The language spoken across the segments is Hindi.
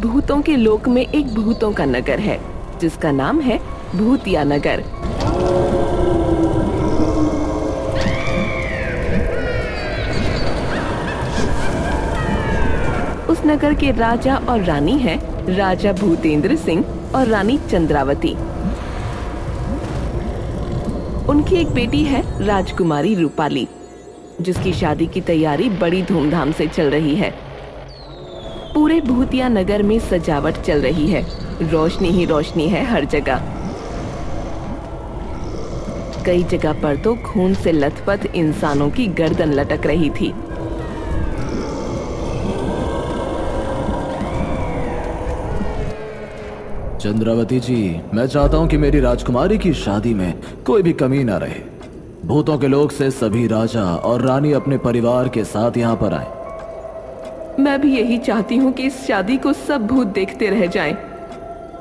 भूतों के लोक में एक भूतों का नगर है जिसका नाम है भूतिया नगर। उस नगर के राजा और रानी हैं राजा भूतेंद्र सिंह और रानी चंद्रावती। उनकी एक बेटी है राजकुमारी रूपाली, जिसकी शादी की तैयारी बड़ी धूमधाम से चल रही है। पूरे भूतिया नगर में सजावट चल रही है, रोशनी ही रोशनी है हर जगह। कई जगह पर तो खून से लथपथ इंसानों की गर्दन लटक रही थी। चंद्रावती जी, मैं चाहता हूं कि मेरी राजकुमारी की शादी में कोई भी कमी ना रहे। भूतों के लोक से सभी राजा और रानी अपने परिवार के साथ यहाँ पर आए। मैं भी यही चाहती हूँ कि इस शादी को सब भूत देखते रह जाएं।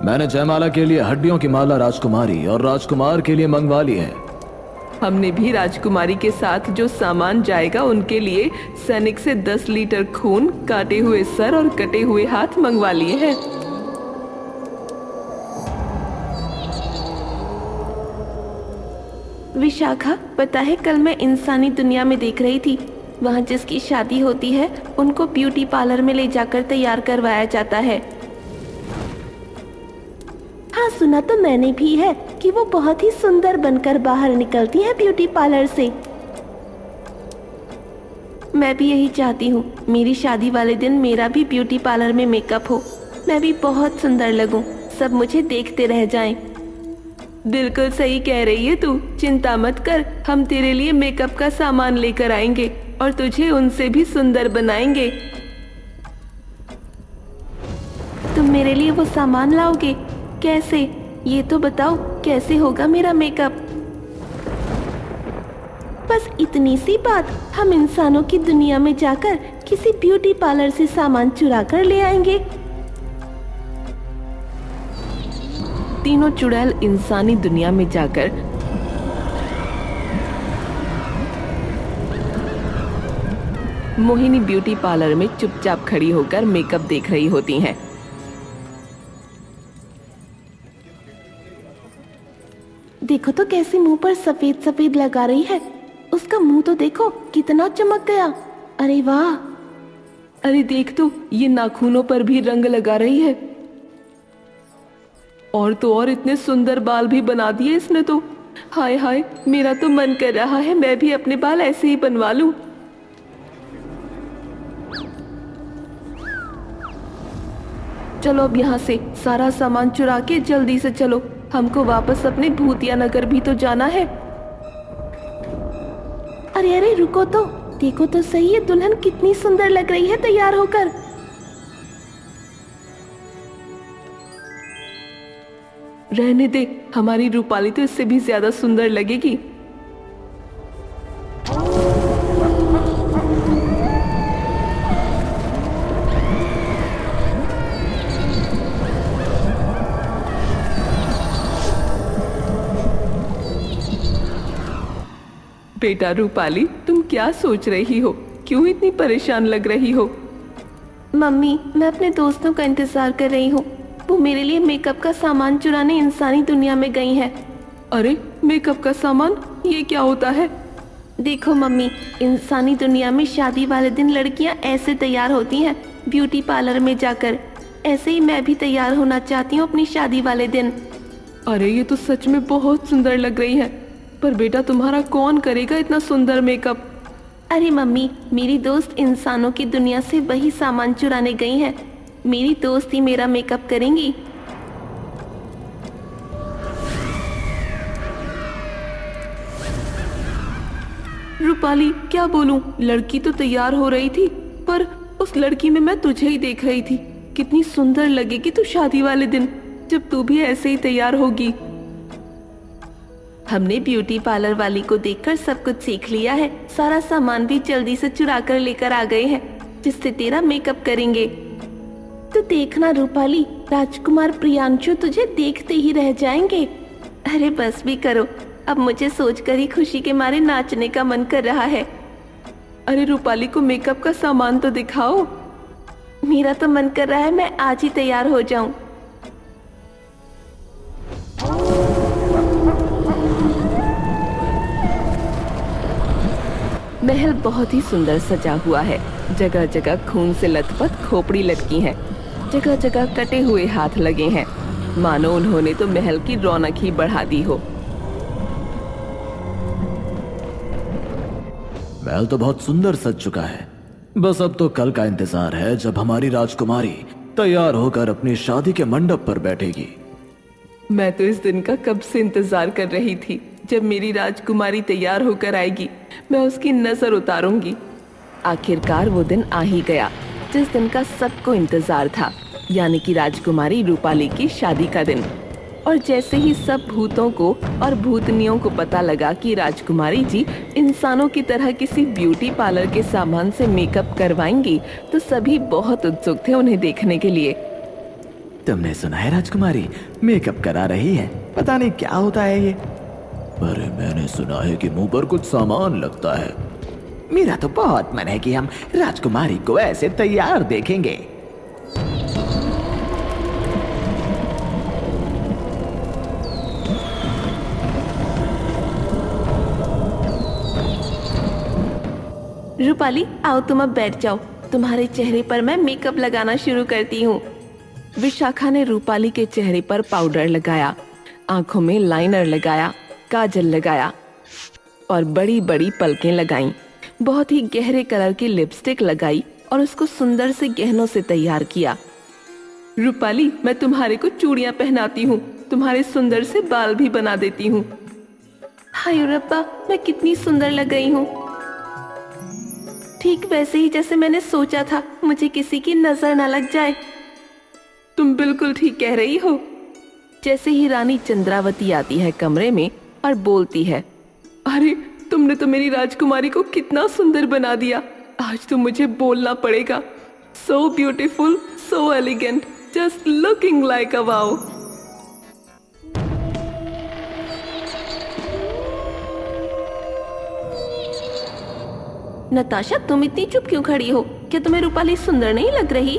मैंने जयमाला के लिए हड्डियों की माला राजकुमारी और राजकुमार के लिए मंगवा ली है। हमने भी राजकुमारी के साथ जो सामान जाएगा उनके लिए सैनिक से 10 लीटर खून, काटे हुए सर और कटे हुए हाथ मंगवा लिए हैं। विशाखा, पता है कल मैं इंसानी दुनिया में देख रही थी, वहाँ जिसकी शादी होती है उनको ब्यूटी पार्लर में ले जाकर तैयार करवाया जाता है। हाँ, सुना तो मैंने भी है कि वो बहुत ही सुंदर बनकर बाहर निकलती है ब्यूटी पार्लर से। मैं भी यही चाहती हूँ, मेरी शादी वाले दिन मेरा भी ब्यूटी पार्लर में मेकअप हो, मैं भी बहुत सुंदर लगूं, सब मुझे देखते रह जाएं। बिल्कुल सही कह रही है तू, चिंता मत कर, हम तेरे लिए मेकअप का सामान लेकर आएंगे और तुझे उनसे भी सुंदर बनाएंगे। तुम मेरे लिए वो सामान लाओगे? कैसे, ये तो बताओ, कैसे होगा मेरा मेकअप? बस इतनी सी बात, हम इंसानों की दुनिया में जाकर किसी ब्यूटी पार्लर से सामान चुरा कर ले आएंगे। तीनों चुड़ैल इंसानी दुनिया में जाकर मोहिनी ब्यूटी पार्लर में चुपचाप खड़ी होकर मेकअप देख रही होती हैं। देखो तो कैसे मुंह पर सफेद सफेद लगा रही है, उसका मुंह तो देखो कितना चमक गया। अरे वाह, अरे देख तो ये नाखूनों पर भी रंग लगा रही है। और तो और इतने सुंदर बाल भी बना दिए इसने तो। हाय हाय, मेरा तो मन कर रहा है मैं भी अपने बाल ऐसे ही बनवा लूं। चलो अब यहाँ से सारा सामान चुरा के जल्दी से चलो, हमको वापस अपने भूतिया नगर भी तो जाना है। अरे अरे रुको तो, देखो तो सही, है दुल्हन कितनी सुंदर लग रही है तैयार होकर। रहने दे, हमारी रूपाली तो इससे भी ज्यादा सुंदर लगेगी। बेटा रूपाली, तुम क्या सोच रही हो? क्यों इतनी परेशान लग रही हो? मम्मी, मैं अपने दोस्तों का इंतजार कर रही हूँ, वो मेरे लिए मेकअप का सामान चुराने इंसानी दुनिया में गई हैं। अरे मेकअप का सामान, ये क्या होता है? देखो मम्मी, इंसानी दुनिया में शादी वाले दिन लड़कियां ऐसे तैयार होती हैं ब्यूटी पार्लर में जाकर। ऐसे ही मैं भी तैयार होना चाहती हूँ अपनी शादी वाले दिन। अरे ये तो सच में बहुत सुंदर लग रही है, पर बेटा तुम्हारा कौन करेगा इतना सुंदर मेकअप? अरे मम्मी, मेरी दोस्त इंसानों की दुनिया से वही सामान चुराने गई हैं, मेरी दोस्त ही मेरा मेकअप करेंगी। रूपाली, क्या बोलूं, लड़की तो तैयार हो रही थी, पर उस लड़की में मैं तुझे ही देख रही थी। कितनी सुंदर लगेगी तू शादी वाले दिन, जब तू भी ऐसे ही तैयार होगी। हमने ब्यूटी पार्लर वाली को देखकर सब कुछ सीख लिया है, सारा सामान भी जल्दी से चुरा कर लेकर आ गए हैं, जिससे तेरा मेकअप करेंगे। तो देखना रूपाली, राजकुमार प्रियांशु तुझे देखते ही रह जाएंगे। अरे बस भी करो, अब मुझे सोचकर ही खुशी के मारे नाचने का मन कर रहा है। अरे रूपाली को मेकअप का सामान तो दिखाओ। मेरा तो मन कर रहा है मैं आज ही तैयार हो जाऊं। महल बहुत ही सुंदर सजा हुआ है। जगह जगह खून से लथपथ खोपड़ी लटकी है, जगह जगह कटे हुए हाथ लगे हैं, मानो उन्होंने तो महल की रौनक ही बढ़ा दी हो। महल तो बहुत सुंदर सज चुका है, बस अब तो कल का इंतजार है जब हमारी राजकुमारी तैयार होकर अपनी शादी के मंडप पर बैठेगी। मैं तो इस दिन का कब से इंतजार कर रही थी, जब मेरी राजकुमारी तैयार होकर आएगी मैं उसकी नजर उतारूंगी। आखिरकार वो दिन आ ही गया जिस दिन का सबको इंतजार था, यानी कि राजकुमारी रूपाली की शादी का दिन। और जैसे ही सब भूतों को और भूतनियों को पता लगा कि राजकुमारी जी इंसानों की तरह किसी ब्यूटी पार्लर के सामान से मेकअप करवाएंगी, तो सभी बहुत उत्सुक थे उन्हें देखने के लिए। तुमने सुना है राजकुमारी मेकअप करा रही है? पता नहीं क्या होता है ये। अरे मैंने सुना है कि मुंह पर कुछ सामान लगता है। मेरा तो बहुत मन है कि हम राजकुमारी को ऐसे तैयार देखेंगे। रूपाली आओ, तुम अब बैठ जाओ, तुम्हारे चेहरे पर मैं मेकअप लगाना शुरू करती हूँ। विशाखा ने रूपाली के चेहरे पर पाउडर लगाया, आंखों में लाइनर लगाया, काजल लगाया और बड़ी बड़ी पलकें लगाईं। बहुत ही गहरे कलर की लिपस्टिक लगाई और उसको सुंदर से गहनों से तैयार किया। रूपाली, मैं तुम्हारे को चूड़ियां पहनाती हूँ, तुम्हारे सुंदर से बाल भी बना देती हूँ। हाय रब्बा, मैं कितनी सुंदर लग गई हूँ। ठीक वैसे ही जैसे मैंने सोचा था, मुझे किसी की नजर न लग जाए। तुम बिल्कुल ठीक कह रही हो। जैसे ही रानी चंद्रावती आती है कमरे में और बोलती है, अरे तुमने तो मेरी राजकुमारी को कितना सुंदर बना दिया, आज तो मुझे बोलना पड़ेगा। So beautiful, so elegant, just looking like a wow. Natasha, तुम इतनी चुप क्यों खड़ी हो? क्या तुम्हें रूपाली सुंदर नहीं लग रही?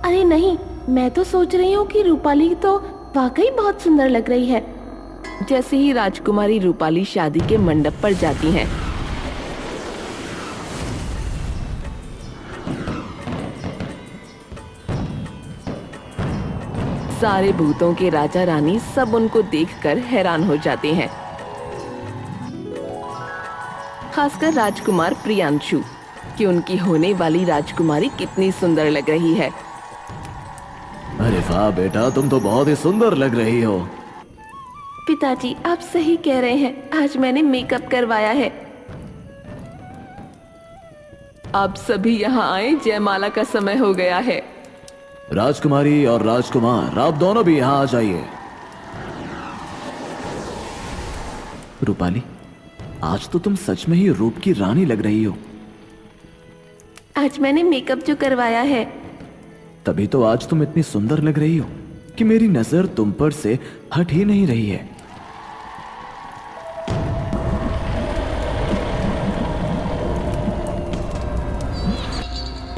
अरे नहीं, मैं तो सोच रही हूँ कि रूपाली तो वाकई बहुत सुंदर लग रही है। जैसे ही राजकुमारी रूपाली शादी के मंडप पर जाती हैं, सारे भूतों के राजा रानी सब उनको देखकर हैरान हो जाते हैं, खासकर राजकुमार प्रियांशु कि उनकी होने वाली राजकुमारी कितनी सुंदर लग रही है। अरे वाह बेटा, तुम तो बहुत ही सुंदर लग रही हो। पिताजी, आप सही कह रहे हैं, आज मैंने मेकअप करवाया है। आप सभी यहाँ आए, जयमाला का समय हो गया है। राजकुमारी और राजकुमार, आप दोनों भी यहाँ आ जाइए। रूपाली, आज तो तुम सच में ही रूप की रानी लग रही हो। आज मैंने मेकअप जो करवाया है। तभी तो आज तुम इतनी सुंदर लग रही हो कि मेरी नजर तुम पर से हट ही नहीं रही है।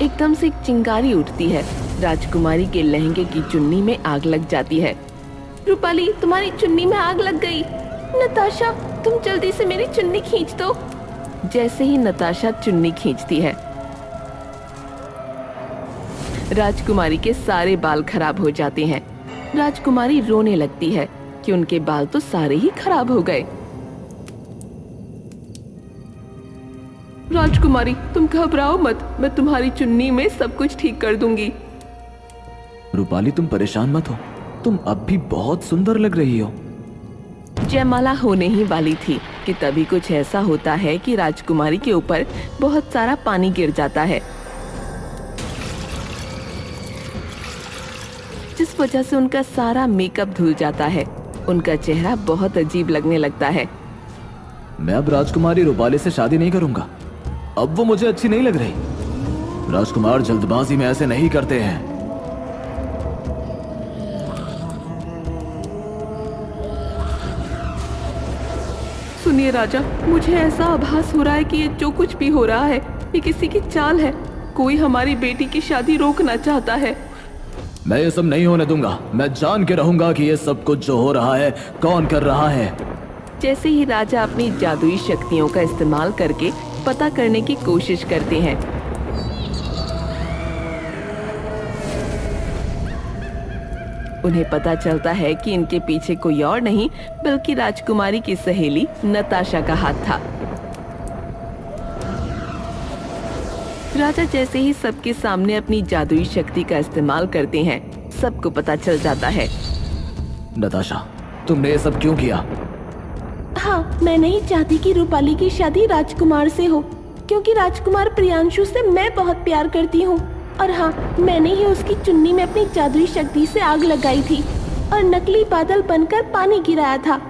एकदम से एक चिंगारी उठती है, राजकुमारी के लहंगे की चुन्नी में आग लग जाती है। रूपाली, तुम्हारी चुन्नी में आग लग गई। नताशा, तुम जल्दी से मेरी चुन्नी खींच दो। जैसे ही नताशा चुन्नी खींचती है, राजकुमारी के सारे बाल खराब हो जाते हैं। राजकुमारी रोने लगती है कि उनके बाल तो सारे ही खराब हो गए। राजकुमारी, तुम घबराओ मत, मैं तुम्हारी चुन्नी में सब कुछ ठीक कर दूंगी। रूपाली, तुम परेशान मत हो, तुम अब भी बहुत सुंदर लग रही हो। जयमाला होने ही वाली थी कि तभी कुछ ऐसा होता है कि राजकुमारी के ऊपर बहुत सारा पानी गिर जाता है, जिस वजह से उनका सारा मेकअप धुल जाता है। उनका चेहरा बहुत अजीब लगने लगता है। मैं अब राजकुमारी रूपाली से शादी नहीं करूंगा, अब वो मुझे अच्छी नहीं लग रही। राजकुमार जल्दबाजी में ऐसे नहीं करते हैं। सुनिए राजा, मुझे ऐसा आभास हो रहा है कि ये जो कुछ भी हो रहा है ये किसी की चाल है। कोई हमारी बेटी की शादी रोकना चाहता है। मैं ये सब नहीं होने दूंगा। मैं जान के रहूंगा कि ये सब कुछ जो हो रहा है कौन कर रहा है। जैसे ही राजा अपनी जादुई शक्तियों का इस्तेमाल करके पता करने की कोशिश करते हैं, उन्हें पता चलता है कि इनके पीछे कोई और नहीं बल्कि राजकुमारी की सहेली नताशा का हाथ था। राजा जैसे ही सबके सामने अपनी जादुई शक्ति का इस्तेमाल करते हैं, सबको पता चल जाता है। नताशा, तुमने ये सब क्यों किया? हाँ, मैं नहीं चाहती कि रूपाली की शादी राजकुमार से हो, क्योंकि राजकुमार प्रियांशु से मैं बहुत प्यार करती हूँ। और हाँ, मैंने ही उसकी चुन्नी में अपनी जादुई शक्ति से आग लगाई थी और नकली बादल बनकर पानी गिराया था।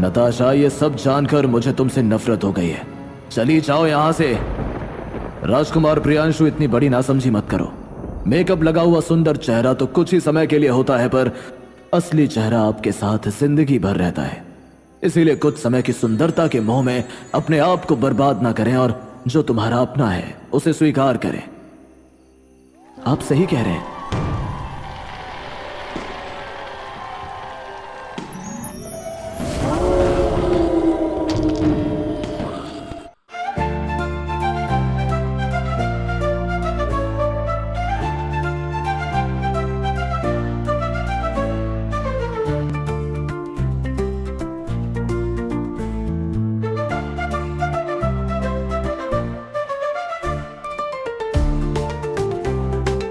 नताशा, ये सब जानकर मुझे तुमसे नफरत हो गई है। चली जाओ यहाँ से। राजकुमार प्रियांशु, इतनी बड़ी नासमझी मत करो। मेकअप लगा हुआ सुंदर चेहरा तो कुछ ही समय के लिए होता है, पर असली चेहरा आपके साथ जिंदगी भर रहता है। इसीलिए कुछ समय की सुंदरता के मोह में अपने आप को बर्बाद ना करें और जो तुम्हारा अपना है उसे स्वीकार करें। आप सही कह रहे हैं।